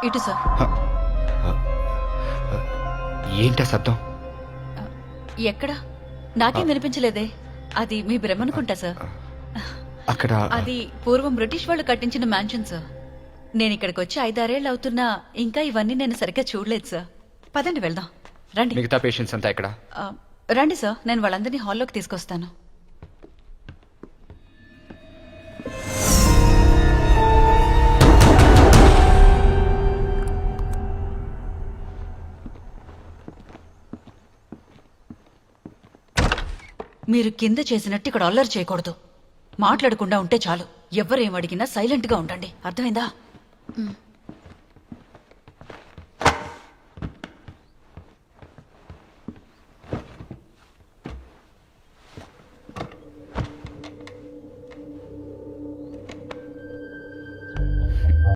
ఇటు సార్. ఏంటా శబ్దం? ఎక్కడ? నాకేం వినిపించలేదే. అది మీ భ్రమనుకుంటా సార్. అక్కడ అది పూర్వం బ్రిటిష్ వాళ్ళు కట్టించిన మ్యాన్షన్ సార్. నేను ఇక్కడికి వచ్చి 5-6 అవుతున్నా ఇంకా ఇవన్నీ నేను సరిగ్గా చూడలేదు సార్. పదండి వెళ్దాం. రండి. మిగతా పేషెంట్స్ అంతా ఇక్కడ? రండి సార్, నేను వాళ్ళందరినీ హాల్లోకి తీసుకొస్తాను. మీరు కింద చేసినట్టు ఇక్కడ అల్లరి చేయకూడదు. మాట్లాడకుండా ఉంటే చాలు. ఎవరేం అడిగినా సైలెంట్ గా ఉండండి. అర్థమైందా?